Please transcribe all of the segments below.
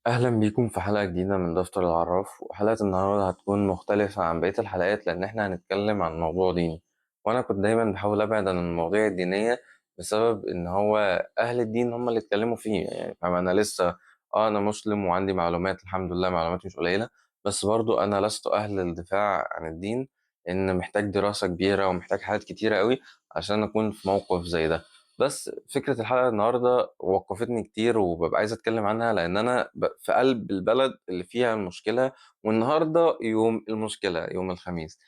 أهلا بيكم في حلقة جديدة من دفتر العراف، وحلقة النهاردة هتكون مختلفة عن بقية الحلقات لأن احنا هنتكلم عن موضوع ديني. وأنا كنت دايما بحاول أبعد عن المواضيع الدينية بسبب إن هو أهل الدين هم اللي اتكلموا فيه. يعني أنا لسه أنا مسلم وعندي معلومات، الحمد لله معلومات مش قليلة، بس برضو أنا لست أهل للدفاع عن الدين، إن محتاج دراسة كبيرة ومحتاج حاجات كتيرة قوي عشان أكون في موقف زي ده. بس فكرة الحلقة النهاردة وقفتني كتير وببقى عايز أتكلم عنها لأن أنا في قلب البلد اللي فيها المشكلة، والنهاردة يوم المشكلة، يوم الخميس.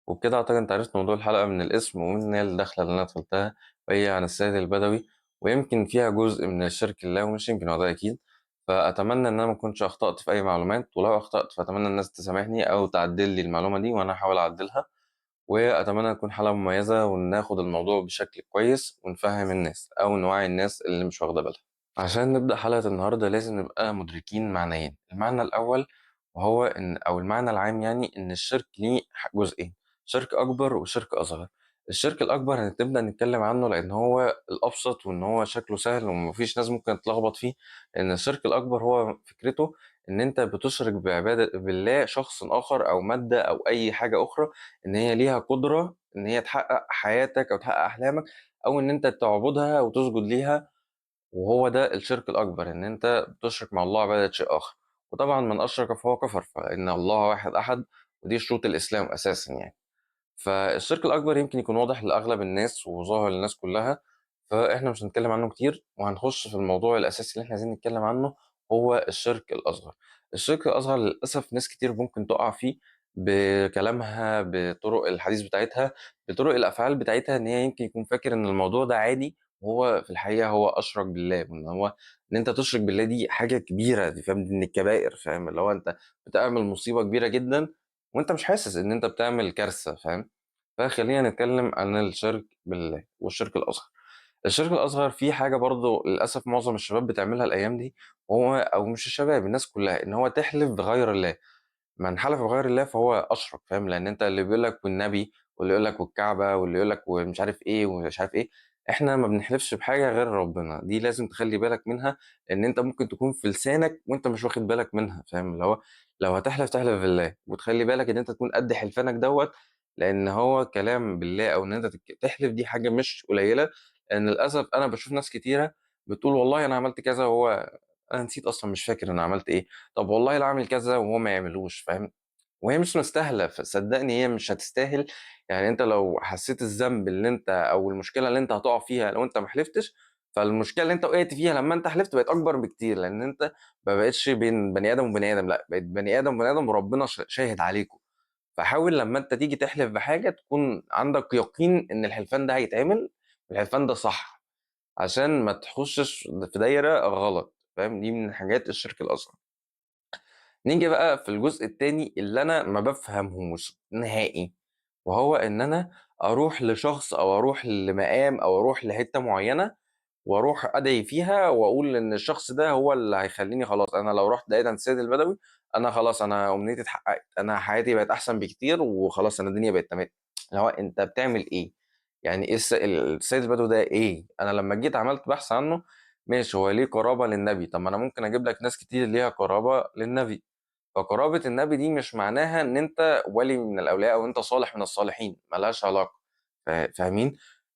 وبكده أعتقد أنت عرفت موضوع الحلقة من الاسم ومن الدخلة اللي أنا دخلتها، وهي عن السيد البدوي، ويمكن فيها جزء من الشرك لله، ومش يمكن، هو ده أكيد. فأتمنى إن أنا ما كنتش أخطأت في أي معلومات، ولو أخطأت فأتمنى الناس تسامحني أو تعدل لي المعلومة دي وأنا أحاول أعدلها. وأتمنى تكون حلقة مميزة وناخد الموضوع بشكل كويس ونفهم الناس أو نوعي الناس اللي مش واخدة بالها. عشان نبدأ حلقة النهاردة لازم نبقى مدركين معنيين. المعنى الأول وهو إن، أو المعنى العام يعني، إن الشرك ليه جزئين: شرك أكبر وشرك أصغر. الشرك الأكبر هنبدأ نتكلم عنه لأن هو الأبسط وإن هو شكله سهل ومفيش ناس ممكن تلخبط فيه. لأن الشرك الأكبر هو فكرته إن أنت بتشرك بعبادة بالله شخص آخر أو مادة أو أي حاجة أخرى، إن هي ليها قدرة إن هي تحقق حياتك أو تحقق أحلامك، أو إن أنت تعبدها وتسجد ليها. وهو ده الشرك الأكبر، إن أنت بتشرك مع الله عبادة شيء آخر. وطبعا من أشرك فهو كفر، فإن الله واحد أحد، ودي شروط الإسلام أساسا يعني. فالشرك الأكبر يمكن يكون واضح لأغلب الناس وظاهر للناس كلها، فإحنا مش هنتكلم عنه كتير وهنخش في الموضوع الأساسي اللي إحنا عايزين نتكلم عنه، هو الشرك الأصغر. الشرك الأصغر للأسف ناس كتير ممكن تقع فيه بكلامها، بطرق الحديث بتاعتها، بطرق الأفعال بتاعتها، إن هي يمكن يكون فاكر إن الموضوع ده عادي، وهو في الحقيقة هو أشرك بالله. وإن هو إن أنت تشرك بالله دي حاجة كبيرة، دي فاهم، دي من الكبائر، فاهم، اللي هو أنت بتعمل مصيبة كبيرة جدا وأنت مش حاسس إن أنت بتعمل كارثة، فاهم. فخلينا نتكلم عن الشرك بالله والشرك الأصغر. الشرك الأصغر فيه حاجة برضو للأسف معظم الشباب بتعملها الأيام دي، وهو، أو مش الشباب، الناس كلها، إن هو تحلف بغير الله. من حلف بغير الله فهو أشرك، فاهم، لأن أنت اللي بيقول لك والنبي، واللي يقول لك والكعبة، واللي يقول لك ومش عارف إيه ومش عارف إيه، إحنا ما بنحلفش بحاجة غير ربنا. دي لازم تخلي بالك منها، لأن أنت ممكن تكون في لسانك وأنت مش واخد بالك منها، فاهم، اللي هو لو هتحلف تحلف بالله، وتخلي بالك إن أنت تكون قد حلفانك دوت، لأن هو كلام بالله أو إن أنت تحلف دي حاجة مش قليلة. لأن للأسف أنا بشوف ناس كتيرة بتقول والله أنا عملت كذا وهو أنا نسيت أصلا، مش فاكر أنا عملت إيه. طب والله لا أعمل كذا وهو ما يعملوش، فاهم. وهي مش مستاهلة، فصدقني هي مش هتستاهل. يعني انت لو حسيت الذنب اللي انت او المشكلة اللي انت هتقع فيها لو انت ما حلفتش، فالمشكلة اللي انت وقعت فيها لما انت حلفت بقت اكبر بكتير، لان انت ما بقتش بين بني ادم وبني ادم، لا بقيت بني ادم وبني ادم وربنا شاهد عليكم. فحاول لما انت تيجي تحلف بحاجة تكون عندك يقين ان الحلفان ده هيتعمل، الحلفان ده صح، عشان ما تخشش في دايرة غلط، فاهم. دي من حاجات الشرك الاصغر. نيجي بقى في الجزء التاني اللي انا ما بفهمهوش نهائي، وهو ان انا اروح لشخص او اروح لمقام او اروح لحته معينه، واروح ادعي فيها واقول ان الشخص ده هو اللي هيخليني خلاص. انا لو رحت دعيت عند السيد البدوي، انا خلاص، انا امنيتي اتحققت، انا حياتي بقت احسن بكتير وخلاص، انا الدنيا بقت تمام. اللي هو انت بتعمل ايه؟ يعني ايه السيد البدوي ده ايه؟ انا لما جيت عملت بحث عنه، ماشي، هو ليه قرابه للنبي؟ طب ما انا ممكن اجيب لك ناس كتير ليها قرابه للنبي. فقرابة النبي دي مش معناها ان انت ولي من الاولياء او انت صالح من الصالحين، ملهاش علاقة. فاهمين؟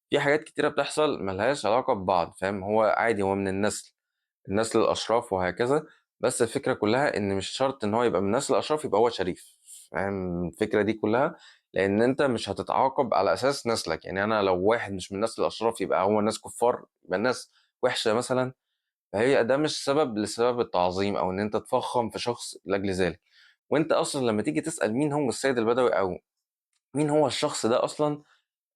في حاجات كتيرة بتحصل ملهاش علاقة ببعض، فاهم. هو عادي، هو من النسل الاشراف وهكذا. بس الفكرة كلها ان مش شرط ان هو يبقى من النسل الاشراف يبقى هو شريف، فاهم الفكرة دي كلها. لان انت مش هتتعاقب على اساس نسلك. يعني انا لو واحد مش من النسل الاشراف يبقى هو الناس كفار، يبقى الناس وحشة مثلا. فهي ده مش سبب لسبب التعظيم او ان انت تفخم في شخص لاجل ذلك. وانت اصلا لما تيجي تسال مين هو السيد البدوي او مين هو الشخص ده اصلا،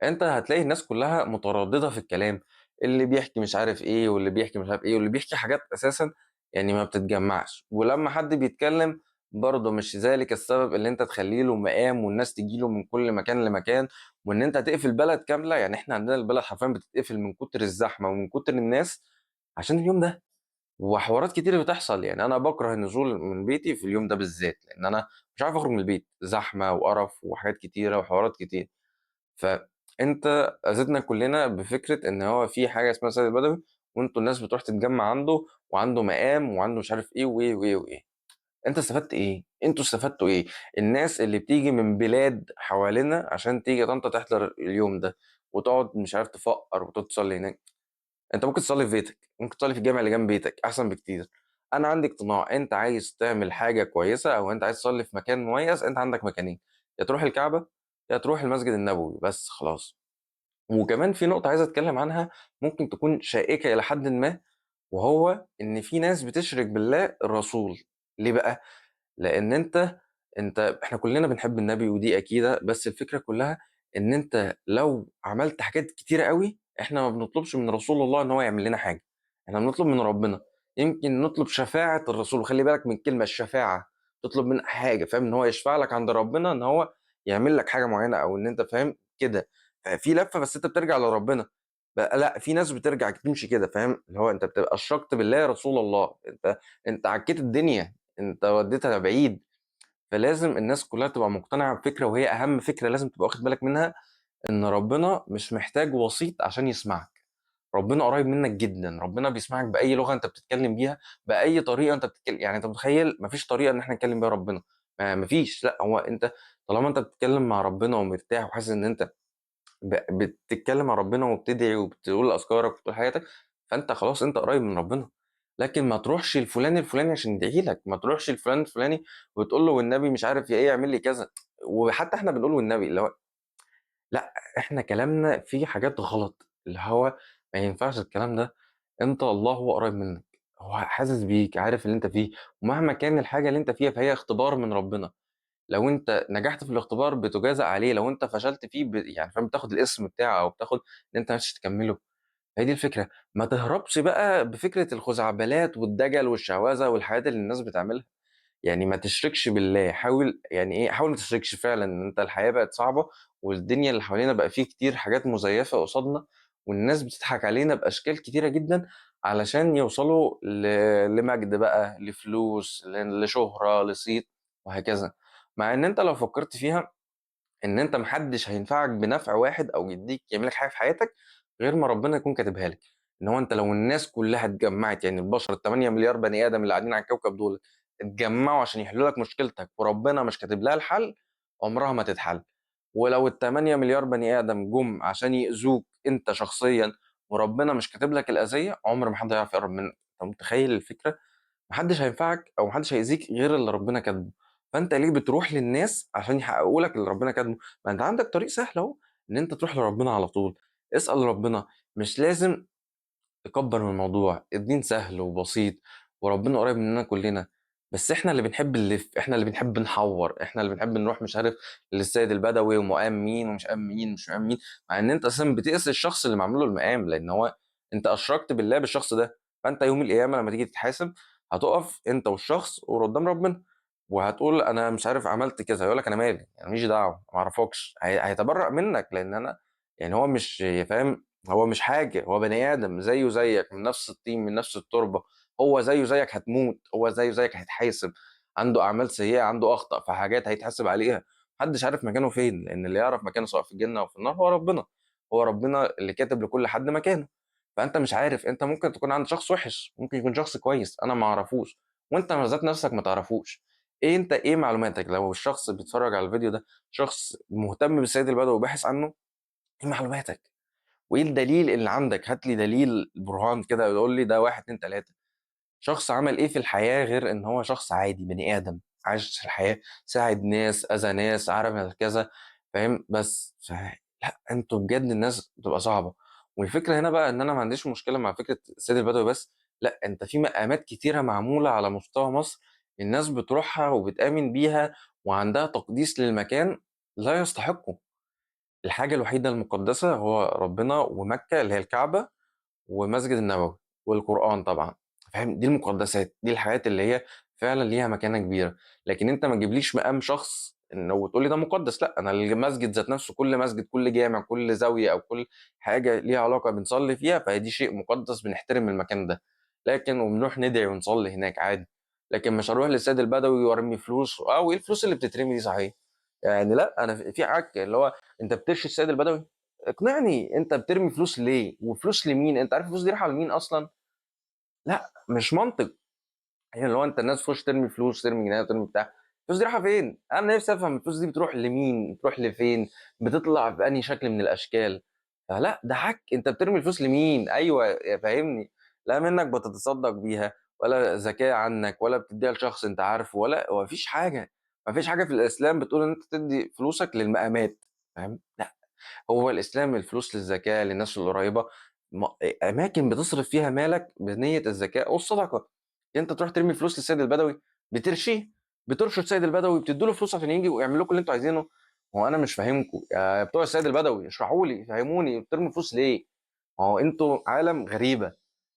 انت هتلاقي الناس كلها متردده في الكلام. اللي بيحكي مش عارف ايه، واللي بيحكي مش عارف ايه، واللي بيحكي حاجات اساسا يعني ما بتتجمعش. ولما حد بيتكلم برضه مش ذلك السبب اللي انت تخليه له مقام والناس تجي له من كل مكان لمكان، وان انت تقفل بلد كامله. يعني احنا عندنا البلد حرفيا بتتقفل من كتر الزحمه ومن كتر الناس عشان اليوم ده. وحوارات كتير بتحصل. يعني انا بكره النزول من بيتي في اليوم ده بالذات، لان انا مش عارف اخرج من البيت، زحمه وقرف وحاجات كتيره وحوارات كتير. فانت اذيتنا كلنا بفكره ان هو في حاجه اسمها سيد البدوي، وانتوا الناس بتروح تتجمع عنده وعنده مقام وعنده مش عارف ايه وايه وايه وايه. انت استفدت ايه؟ انتوا استفدتوا ايه؟ الناس اللي بتيجي من بلاد حوالينا عشان تيجي طنطا تحضر اليوم ده وتقعد مش عارف تفقر وتقعد تصلي هناك، انت ممكن تصلي في بيتك، ممكن تصلي في الجامع اللي جنب بيتك احسن بكتير. انا عندي اقتناع، انت عايز تعمل حاجه كويسه او انت عايز تصلي في مكان مميز، انت عندك مكانين: يا تروح الكعبه يا تروح المسجد النبوي، بس خلاص. وكمان في نقطه عايز اتكلم عنها، ممكن تكون شائكه الى حد ما، وهو ان في ناس بتشرك بالله الرسول. ليه بقى؟ لان انت احنا كلنا بنحب النبي ودي اكيده، بس الفكره كلها ان انت لو عملت حاجات كتيره قوي، احنا ما بنطلبش من رسول الله ان هو يعمل لنا حاجه، احنا بنطلب من ربنا. يمكن نطلب شفاعه الرسول، وخلي بالك من كلمه الشفاعه، تطلب من حاجه، فاهم؟ ان هو يشفع لك عند ربنا، ان هو يعمل لك حاجه معينه، او ان انت فاهم كده. في لفه بس انت بترجع لربنا بقى. لا، في ناس بترجع تمشي كده، فاهم؟ اللي هو انت بتبقى اشركت بالله يا رسول الله، انت عكيت الدنيا، انت وديتها بعيد. فلازم الناس كلها تبقى مقتنعة بفكرة، وهي أهم فكرة لازم تبقى واخد بالك منها: إن ربنا مش محتاج وسيط عشان يسمعك. ربنا قريب منك جدا، ربنا بيسمعك بأي لغة أنت بتتكلم بيها، بأي طريقة أنت بتتكلم. يعني أنت متخيل مفيش طريقة إن إحنا نتكلم بيها ربنا؟ مفيش. لا، هو أنت طالما أنت بتتكلم مع ربنا ومرتاح وحاسس إن أنت بتتكلم مع ربنا وبتدعي وبتقول أذكارك وبتقول حياتك، فأنت خلاص أنت قريب من ربنا. لكن ما تروحش لفلان الفلاني عشان يدعي لك، ما تروحش لفلان الفلاني وتقول له والنبي مش عارف يا ايه يعمل لي كذا. وحتى احنا بنقول والنبي اللي هو، لا، احنا كلامنا فيه حاجات غلط، اللي هو ما ينفعش الكلام ده. انت الله هو قريب منك، هو حاسس بيك، عارف اللي انت فيه، ومهما كان الحاجه اللي انت فيها فهي اختبار من ربنا. لو انت نجحت في الاختبار بتجازى عليه، لو انت فشلت فيه يعني فاهم، بتاخد الاسم بتاعه او بتاخد ان انت مش تكمله. هي دي الفكره. ما تهربش بقى بفكره الخزعبلات والدجل والشعوذه والحاجات اللي الناس بتعملها. يعني ما تشركش بالله، حاول يعني ايه، حاول ما تشركش فعلا. ان انت الحياه بقت صعبه، والدنيا اللي حوالينا بقى فيه كتير حاجات مزيفه قصادنا، والناس بتضحك علينا باشكال كتيره جدا علشان يوصلوا لمجد بقى، لفلوس، لشهره، لصيت، وهكذا. مع ان انت لو فكرت فيها، ان انت محدش هينفعك بنفع واحد او يديك يعمل لك حاجه في حياتك غير ما ربنا يكون كاتبها لك. ان هو انت لو الناس كلها اتجمعت، يعني البشر ال 8 مليار بني ادم اللي قاعدين على الكوكب دول اتجمعوا عشان يحلوا لك مشكلتك وربنا مش كاتب لها الحل، عمرها ما تتحل. ولو ال 8 مليار بني ادم جم عشان يأذوك انت شخصيا وربنا مش كاتب لك الاذيه، عمر ما حد هيعرف يقرب منك. انت متخيل الفكره؟ محدش هينفعك او محدش هيأذيك غير اللي ربنا كاتبه. فانت ليه بتروح للناس عشان يحققوا لك اللي ربنا كاتبه؟ ما انت عندك طريق سهل اهو، ان انت تروح لربنا على طول، اسأل ربنا. مش لازم تكبر من الموضوع، الدين سهل وبسيط، وربنا قريب مننا كلنا. بس احنا اللي بنحب نلف، احنا اللي بنحب نحور، احنا اللي بنحب نروح مش عارف للسيد البدوي ومقام مين ومش قام مين مش قام مين، مع ان انت اساسا بتقيس الشخص اللي معمول له المقام، لان هو انت اشركت بالله بالشخص ده. فانت يوم القيامه لما تيجي تتحاسب، هتقف انت والشخص وقدام ربنا، وهتقول انا مش عارف عملت كذا، هيقول لك انا مالي، انا ماليش دعوه، ما اعرفكش. هيتبرأ منك، لان انا يعني هو مش فاهم، هو مش حاجة، هو بني آدم زيه زيك، من نفس الطين من نفس التربة. هو زيه زيك هتموت، هو زيه زيك هيتحاسب، عنده أعمال سيئة، عنده أخطأ في حاجات هيتحاسب عليها. محدش عارف مكانه فين، لأن اللي يعرف مكانه سواء في الجنة أو في النار هو ربنا. هو ربنا اللي كاتب لكل حد مكانه. فأنت مش عارف، أنت ممكن تكون عند شخص وحش، ممكن يكون شخص كويس أنا ما أعرفوش، وأنت ذات نفسك ما تعرفوش. إيه أنت، إيه معلوماتك؟ لو الشخص بيتفرج على الفيديو ده شخص مهتم بالسيد البدوي وباحث عنه، إيه معلوماتك؟ وايه الدليل اللي عندك؟ هات لي دليل برهان كده يقول لي ده واحد اتنين تلاته. شخص عمل ايه في الحياه غير ان هو شخص عادي بني ادم عايش في الحياه، ساعد ناس، اذى ناس، عرف كذا، فاهم؟ بس لا، انتوا بجد الناس بتبقى صعبه. والفكره هنا بقى ان انا ما عنديش مشكله مع فكره السيد البدوي بس، لا، انت في مقامات كتيره معموله على مستوى مصر، الناس بتروحها وبتآمن بيها وعندها تقديس للمكان لا يستحقه. الحاجة الوحيدة المقدسة هو ربنا ومكة اللي هي الكعبة ومسجد النبوي والقرآن طبعا، فاهم؟ دي المقدسات، دي الحاجات اللي هي فعلا ليها مكانة كبيرة. لكن انت ما تجيبليش مقام شخص انه وتقول لي ده مقدس. لا، انا المسجد ذات نفسه، كل مسجد، كل جامع، كل زاوية او كل حاجة ليها علاقة بنصلي فيها، فهي دي شيء مقدس، بنحترم المكان ده. لكن وبنروح ندعي ونصلي هناك عادي. لكن مش هروح للسيد البدوي وارمي فلوس، او ايه الفلوس اللي بتترمي دي صحيح؟ يعني لا، انا في عك اللي هو انت بترشي السيد البدوي. اقنعني، انت بترمي فلوس ليه؟ وفلوس لمين؟ انت عارف الفلوس دي رايحه لمين اصلا؟ لأ، مش منطق. يعني اللي هو أنت الناس تخش ترمي فلوس، ترمي جنيهات وترمي بتاع، الفلوس دي رايحة فين؟ أنا نفسي أفهم الفلوس دي بتروح لمين؟ بتروح لفين؟ بتطلع بأنهي شكل من الأشكال؟ فلأ ده عك، أنت بترمي الفلوس لمين؟ أيوه فاهمني؟ لا منك بتتصدق بيها، ولا زكاة عنك، ولا بتديها لشخص أنت عارفه، ولا هو مفيش حاجة، مفيش حاجة في الإسلام بتقول إن أنت تدي فلوسك للمقامات، فاهم؟ لأ، هو الإسلام الفلوس للزكاة للناس القريبة، م- أماكن بتصرف فيها مالك بنية الزكاة والصدقة. أنت تروح ترمي فلوس للسيد البدوي، بترشيه، بترشوا السيد البدوي، بتدوا له فلوس عشان يجي ويعمل لكم اللي أنتوا عايزينه. هو أنا مش فاهمكم يا بتوع السيد البدوي، اشرحوا لي فهموني بترموا فلوس ليه؟ ما هو أنتوا عالم غريبة،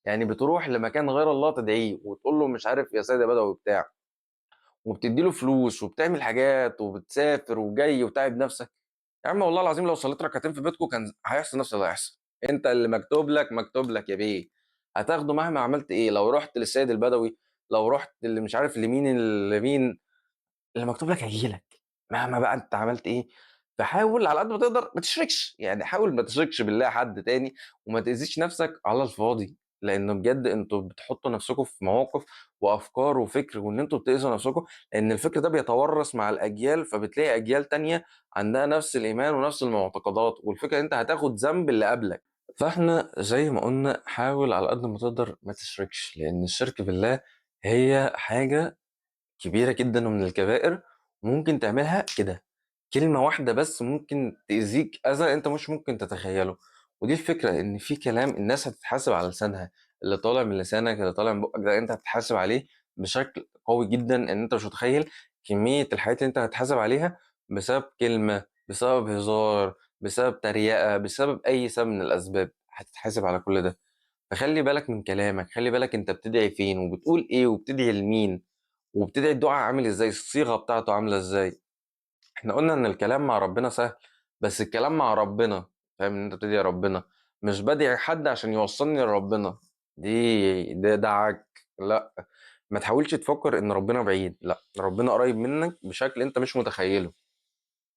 يعني بتروح لمكان غير الله تدعيه وتقول له مش عارف يا سيد يا بدوي بتاع، وبتدي له فلوس وبتعمل حاجات وبتسافر وجاي وتعب نفسك. يا عم والله العظيم لو صليت ركعتين في بيتكم كان هيحصل نفس اللي هيحصل. انت اللي مكتوب لك مكتوب لك يا بيه، هتاخده مهما عملت ايه. لو رحت للسيد البدوي، لو رحت اللي مش عارف لمين لمين، اللي مكتوب لك هيجي لك مهما بقى انت عملت ايه. فحاول على قد ما تقدر ما تشركش، يعني حاول ما تشركش بالله حد تاني، وما تأذيش نفسك على الفاضي، لانه بجد انتوا بتحطوا نفسكم في مواقف وافكار وفكر، وان انتوا بتأذوا نفسكم، لان الفكر ده بيتورث مع الاجيال، فبتلاقي اجيال تانية عندها نفس الايمان ونفس المعتقدات، والفكره انت هتاخد ذنب اللي قبلك. فاحنا زي ما قلنا حاول على قد ما تقدر ما تشركش، لان الشرك بالله هي حاجه كبيرة جدًا ومن الكبائر، وممكن تعملها كده، كلمة واحدة بس ممكن تأذيك أذى أنت مش ممكن تتخيله. ودي الفكرة، إن في كلام الناس هتتحاسب على لسانها، اللي طالع من لسانك اللي طالع من بُقك ده أنت هتتحاسب عليه بشكل قوي جدًا، إن أنت مش متخيل كمية الحاجات اللي أنت هتتحاسب عليها بسبب كلمة، بسبب هزار، بسبب تريقة، بسبب أي سبب من الأسباب، هتتحاسب على كل ده. فخلّي بالك من كلامك، خلّي بالك أنت بتدعي فين وبتقول إيه وبتدعي لمين. وبتدعي الدعاء عامل ازاي، الصيغة بتاعته عاملة ازاي. احنا قلنا ان الكلام مع ربنا سهل، بس الكلام مع ربنا، فاهم ان انت بتدعي ربنا، مش بدعي حد عشان يوصلني لربنا. ده عك. لا، ما تحاولش تفكر ان ربنا بعيد، لا ربنا قريب منك بشكل انت مش متخيله.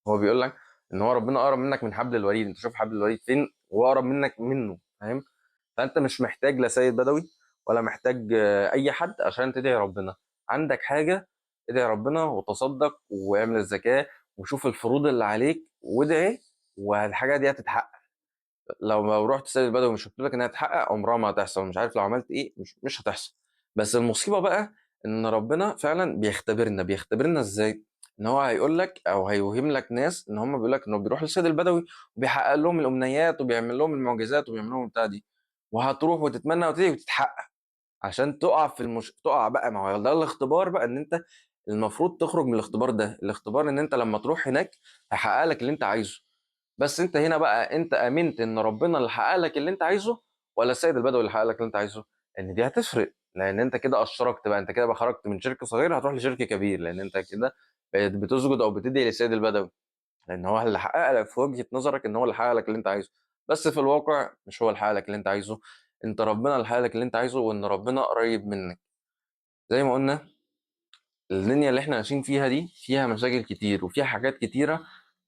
هو بيقول لك ان هو ربنا اقرب منك من حبل الوريد، انت شوف حبل الوريد فين وهو اقرب منك منه، فاهم؟ فانت مش محتاج لا سيد بدوي ولا محتاج اي حد عشان تدعي ربنا. عندك حاجه، ادعي ربنا وتصدق واعمل الزكاه وشوف الفروض اللي عليك وادعي، والحاجه دي هتتحقق. لو رحت سيد البدوي مش مكتوب لك انها تتحقق، عمرها ما هتحصل. مش عارف لو عملت ايه مش هتحصل. بس المصيبه بقى ان ربنا فعلا بيختبرنا ازاي؟ ان هو هيقول لك او هيوهم لك ناس ان هم بيقول لك انه بيروح للسيد البدوي وبيحقق لهم الامنيات وبيعمل لهم المعجزات وبيعمل لهم البتاع دي، وهتروح وتتمنى وتيجي وتتحقق عشان تقع تقع بقى. ما هو ده الاختبار بقى، ان انت المفروض تخرج من الاختبار ده. الاختبار ان انت لما تروح هناك هيحقق لك اللي انت عايزه. بس انت هنا بقى انت امنت ان ربنا اللي حقق لك اللي انت عايزه، ولا السيد البدوي اللي حقق لك اللي انت عايزه؟ ان دي هتفرق، لان انت كده اشركت بقى، انت كده بقى خرجت من شرك صغير هتروح لشرك كبير، لان انت كده بقيت بتسجد او بتدعي للسيد البدوي، لان هو اللي حقق لك في وجهة نظرك ان هو اللي حقق لك اللي انت عايزه. بس في الواقع مش هو اللي حقق لك اللي انت عايزه، انت ربنا اللي حقق لك اللي انت عايزه، وان ربنا قريب منك. زي ما قلنا الدنيا اللي احنا عايشين فيها دي فيها مشاكل كتير وفيها حاجات كتيرة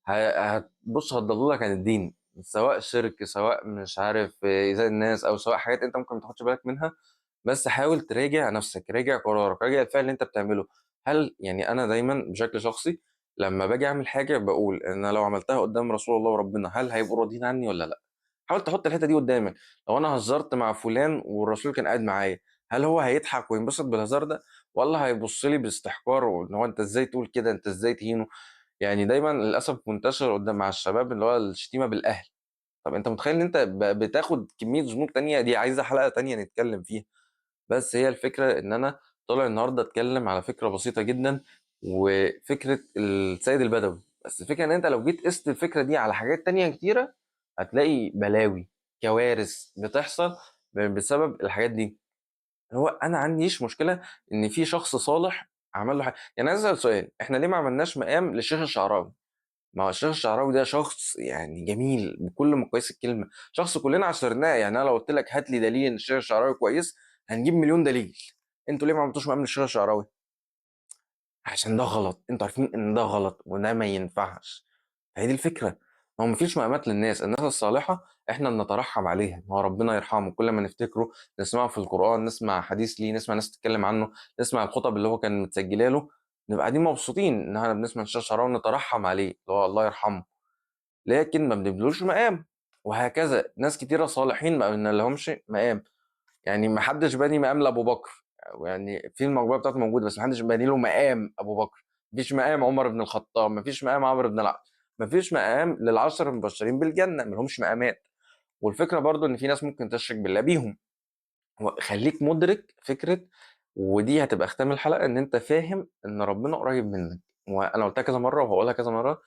هتبص هتضللك عن الدين، سواء شرك، سواء مش عارف إيذاء الناس، أو سواء حاجات أنت ممكن ما تاخدش بالك منها. بس حاول تراجع نفسك، راجع قرارك، راجع الفعل اللي أنت بتعمله. هل يعني أنا دايما بشكل شخصي لما باجي أعمل حاجة بقول إن أنا لو عملتها قدام رسول الله وربنا هل هيبقوا راضيين عني ولا لأ؟ حاول تحط الحته دي قدامك. لو انا هزرت مع فلان والرسول كان قاعد معايا، هل هو هيضحك وينبسط بالهزار ده، ولا هيبص لي باستحقار وان هو انت ازاي تقول كده، انت ازاي تهينه؟ يعني دايما للاسف منتشر قدام مع الشباب اللي هو الشتيمه بالاهل. طب انت متخيل ان انت بتاخد كميه ذنوب تانية؟ دي عايزه حلقه تانية نتكلم فيها. بس هي الفكره ان انا طالع النهارده اتكلم على فكره بسيطه جدا، وفكره السيد البدوي. بس الفكره ان انت لو جيت قست الفكره دي على حاجات تانية كتيره هتلاقي بلاوي، كوارث بتحصل بسبب الحاجات دي. هو انا عنديش مشكله ان في شخص صالح عمل له حاجه. يعني عايز اسال سؤال، احنا ليه ما عملناش مقام للشيخ الشعراوي؟ ما هو الشيخ الشعراوي ده شخص يعني جميل بكل مقاييس الكلمه، شخص كلنا عاشرناه. يعني انا لو قلت لك هات لي دليل ان الشيخ الشعراوي كويس هنجيب مليون دليل. انتوا ليه ما عملتوش مقام للشيخ الشعراوي؟ عشان ده غلط، انتوا عارفين ان ده غلط وده ما ينفعش. هي دي الفكره. هو مفيش مقامات للناس، الناس الصالحة احنا بنترحم عليها، هو ربنا يرحمه كل ما نفتكره، نسمعه في القرآن، نسمع حديث ليه، نسمع ناس تتكلم عنه، نسمع الخطب اللي هو كان متسجله له، نبقى قاعدين مبسوطين ان احنا بنسمع الشيخ شعراوي ونترحم عليه اللي هو الله يرحمه، لكن ما بنبنيلوش مقام. وهكذا ناس كتيرة صالحين ما بنلهمش مقام، يعني ما حدش باني مقام لابو بكر، يعني في المقبره بتاعته موجوده بس ما حدش باني له مقام ابو بكر، مفيش مقام عمر بن الخطاب، مفيش مقام عمرو بن العاص، مفيش مقام للعشر المبشرين بالجنه، ما لهمش مقامات. والفكره برضو ان في ناس ممكن تشرك بالله بيهم. خليك مدرك فكره، ودي هتبقى ختام الحلقه، ان انت فاهم ان ربنا قريب منك. وانا قلتها كذا مره وهقولها كذا مره،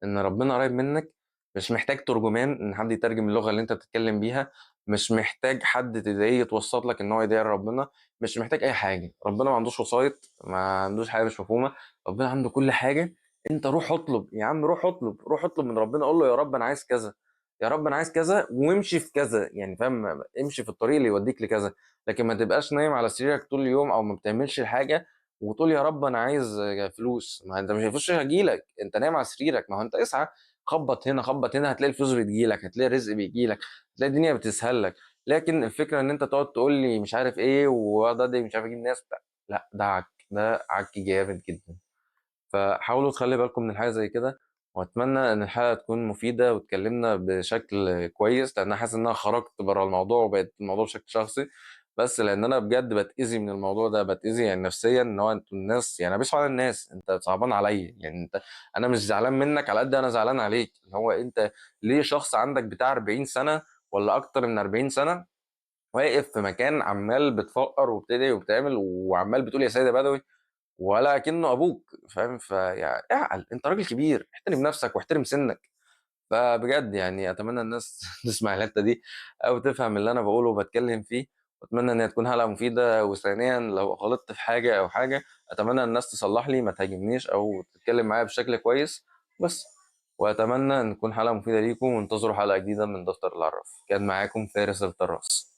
ان ربنا قريب منك، مش محتاج ترجمان ان حد يترجم اللغه اللي انت بتتكلم بيها، مش محتاج حد تدعيه يتوسط لك ان هو يدعي ربنا، مش محتاج اي حاجه، ربنا ما عندوش وسايط، ما عندوش حاجه مش مفهومه، ربنا عنده كل حاجه. انت روح اطلب يا عم، روح اطلب، روح اطلب من ربنا، قول له يا رب انا عايز كذا، يا رب انا عايز كذا، وامشي في كذا، يعني فاهم، امشي في الطريق اللي يوديك لكذا. لكن ما تبقاش نايم على سريرك طول اليوم او ما بتعملش حاجه وتقول يا رب انا عايز فلوس، ما انت مش الفلوس هتجيلك، انت نايم على سريرك، ما هو انت اسعى، خبط هنا خبط هنا، هتلاقي الفلوس بتجيلك، هتلاقي الرزق بيجيلك، هتلاقي الدنيا بتسهل لك. لكن الفكره ان انت تقعد تقول لي مش عارف ايه وده دي مش عارف اجيب ناس بتاع. لا، ده عك، ده عك جامد جدا. فحاولوا تخلي بالكم من حاجه زي كده. واتمنى ان الحلقه تكون مفيده واتكلمنا بشكل كويس، لان انا حاسس ان انا خرجت بره الموضوع وبقيت الموضوع بشكل شخصي، بس لان انا بجد بتاذي من الموضوع ده، بتاذي يعني نفسيا، ان هو انتوا الناس، يعني انا بسمع على الناس انت صعبان عليا، يعني انت، انا مش زعلان منك على قد انا زعلان عليك، اللي هو انت ليه شخص عندك بتاع 40 سنه ولا اكتر من 40 سنه واقف في مكان عمال بتفقر وبتدعي وبتعمل وعمال بتقول يا سيد يا بدوي، ولا كأنه ابوك، فاهم؟ فيعني اعقل، انت راجل كبير، احترم نفسك واحترم سنك. فبجد يعني اتمنى الناس تسمع الحته دي او تفهم اللي انا بقوله وبتكلم فيه، واتمنى ان هي تكون حلقه مفيده. وثانيا لو غلطت في حاجه او حاجه، اتمنى الناس تصلح لي، ما تهاجمنيش او تتكلم معايا بشكل كويس بس. واتمنى ان تكون حلقه مفيده ليكم، وانتظروا حلقه جديده من دفتر العراف. كان معاكم فارس الطراس.